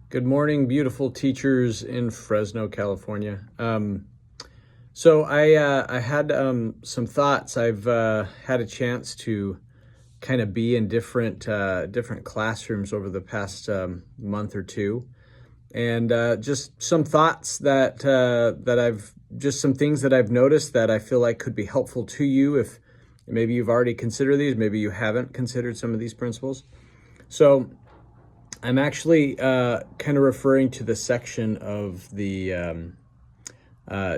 Good morning, beautiful teachers in Fresno, California. I had some thoughts. I've had a chance to kind of be in different classrooms over the past month or two, and just some thoughts that I've just some things that I've noticed that I feel like could be helpful to you. If maybe you've already considered these, maybe you haven't considered some of these principles. So I'm actually kind of referring to the section of the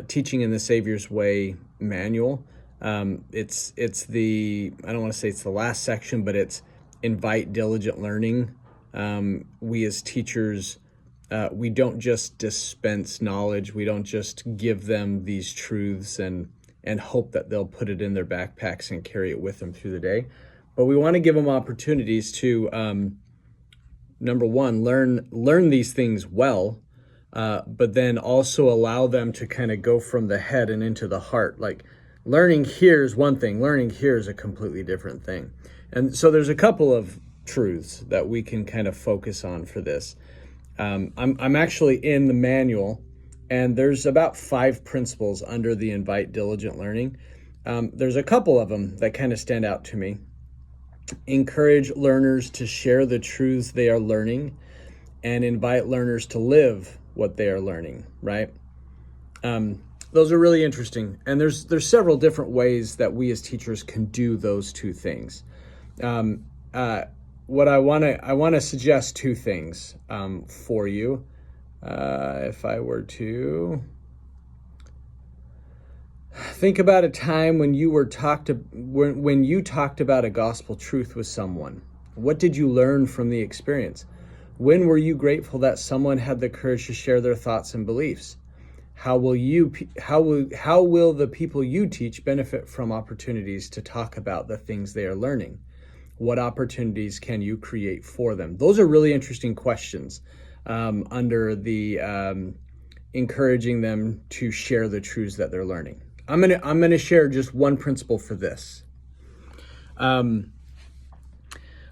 Teaching in the Savior's Way manual. It's the, I don't want to say it's the last section, but it's invite diligent learning. We as teachers, we don't just dispense knowledge. We don't just give them these truths and hope that they'll put it in their backpacks and carry it with them through the day. But we want to give them opportunities to number one, learn these things well, but then also allow them to kind of go from the head and into the heart. Like learning here is one thing, learning here is a completely different thing. And so there's a couple of truths that we can kind of focus on for this. I'm actually in the manual, and there's about 5 principles under the invite diligent learning. There's a couple of them that kind of stand out to me. Encourage learners to share the truths they are learning and invite learners to live what they are learning, right? Those are really interesting. And there's several different ways that we as teachers can do those two things. What I want to suggest 2 things for you. If I were to think about a time when you when you talked about a gospel truth with someone. What did you learn from the experience? When were you grateful that someone had the courage to share their thoughts and beliefs? How will the people you teach benefit from opportunities to talk about the things they are learning? What opportunities can you create for them? Those are really interesting questions under the encouraging them to share the truths that they're learning. I'm gonna share just one principle for this. I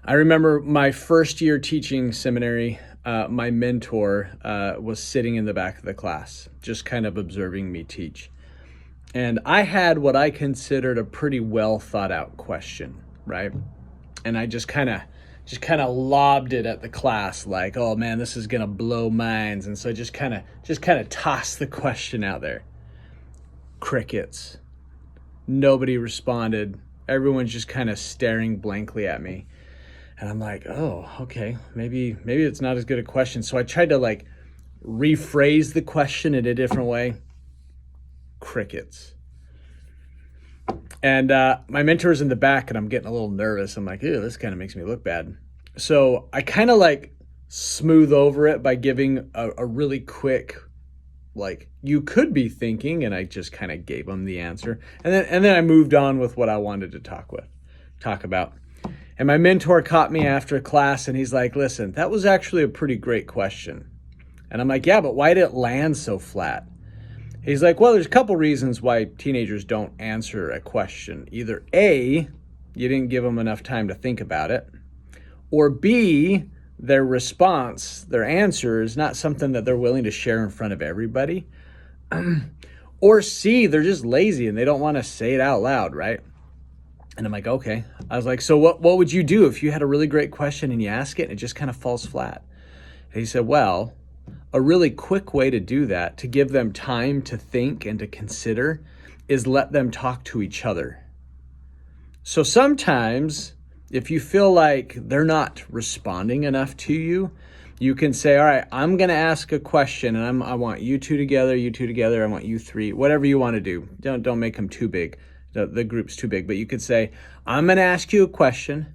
remember my first year teaching seminary. My mentor was sitting in the back of the class, just kind of observing me teach. And I had what I considered a pretty well thought out question, right? And I just kind of lobbed it at the class like, oh man, this is gonna blow minds. And so I just kind of tossed the question out there. Crickets. Nobody responded. Everyone's just kind of staring blankly at me. And I'm like, oh, okay, maybe it's not as good a question. So I tried to like rephrase the question in a different way. Crickets. And my mentor's in the back and I'm getting a little nervous. I'm like, ew, this kind of makes me look bad. So I kind of like smooth over it by giving a really quick, like, you could be thinking, and I just kind of gave him the answer. And then I moved on with what I wanted to talk about. And my mentor caught me after class and he's like, listen, that was actually a pretty great question. And I'm like, yeah, but why did it land so flat? He's like, well, there's a couple reasons why teenagers don't answer a question. Either A, you didn't give them enough time to think about it, or B, their response, their answer is not something that they're willing to share in front of everybody. Or C, they're just lazy and they don't want to say it out loud, right? And I'm like, okay. I was like, so what would you do if you had a really great question and you ask it and it just kind of falls flat? And he said, well, a really quick way to do that, to give them time to think and to consider, is let them talk to each other. So sometimes if you feel like they're not responding enough to you, you can say, all right, I'm going to ask a question and I want you two together, I want you 3, whatever you want to do. Don't make them too big. The group's too big, but you could say, I'm going to ask you a question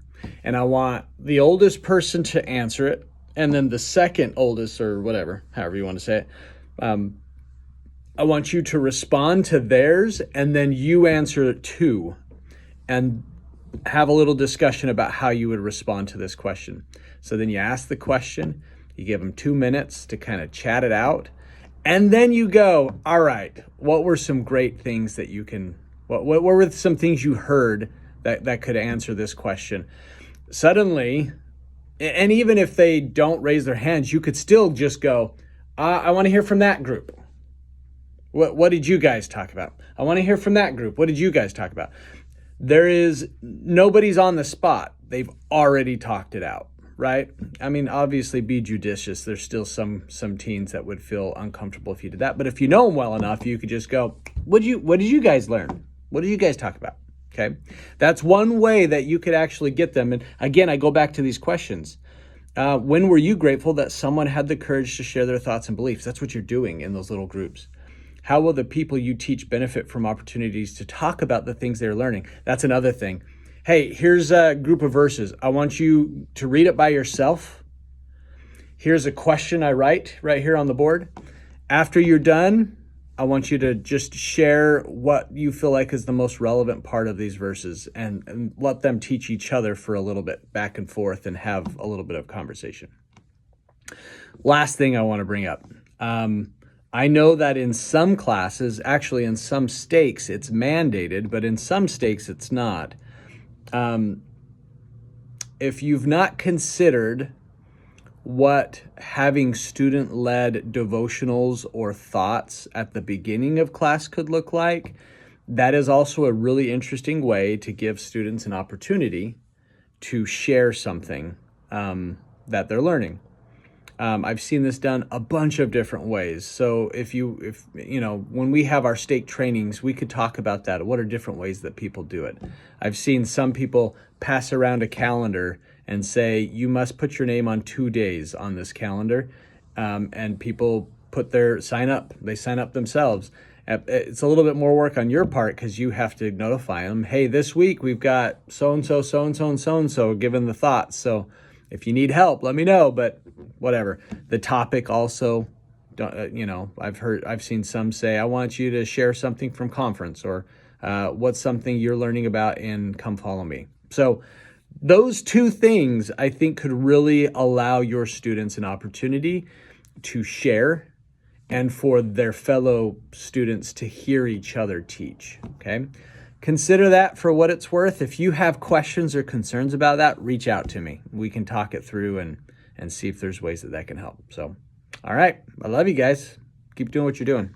and I want the oldest person to answer it. And then the second oldest, or whatever, however you want to say it, I want you to respond to theirs and then you answer it too. And have a little discussion about how you would respond to this question. So then you ask the question, you give them 2 minutes to kind of chat it out. And then you go, all right, what were some great things that you can, what were some things you heard that could answer this question? Suddenly, And even if they don't raise their hands, you could still just go, I want to hear from that group. What did you guys talk about? I want to hear from that group. What did you guys talk about? Nobody's on the spot. They've already talked it out, right? I mean, obviously be judicious. There's still some teens that would feel uncomfortable if you did that. But if you know them well enough, you could just go, what did you guys learn? What did you guys talk about? Okay. That's one way that you could actually get them. And again, I go back to these questions. When were you grateful that someone had the courage to share their thoughts and beliefs? That's what you're doing in those little groups. How will the people you teach benefit from opportunities to talk about the things they're learning? That's another thing. Hey, here's a group of verses. I want you to read it by yourself. Here's a question I write right here on the board. After you're done, I want you to just share what you feel like is the most relevant part of these verses and let them teach each other for a little bit back and forth and have a little bit of conversation. Last thing I want to bring up. I know that in some classes, actually in some stakes, it's mandated, but in some stakes it's not. If you've not considered what having student-led devotionals or thoughts at the beginning of class could look like, that is also a really interesting way to give students an opportunity to share something that they're learning. I've seen this done a bunch of different ways. So if when we have our stake trainings, we could talk about that. What are different ways that people do it? I've seen some people pass around a calendar and say, you must put your name on 2 days on this calendar. And people sign up. They sign up themselves. It's a little bit more work on your part because you have to notify them. Hey, this week we've got so-and-so, so-and-so, and so-and-so given the thoughts. So if you need help, let me know, but whatever. The topic also, I've seen some say, I want you to share something from conference or what's something you're learning about in Come Follow Me. So those two things I think could really allow your students an opportunity to share and for their fellow students to hear each other teach, okay? Consider that for what it's worth. If you have questions or concerns about that, reach out to me. We can talk it through and see if there's ways that can help. So, all right. I love you guys. Keep doing what you're doing.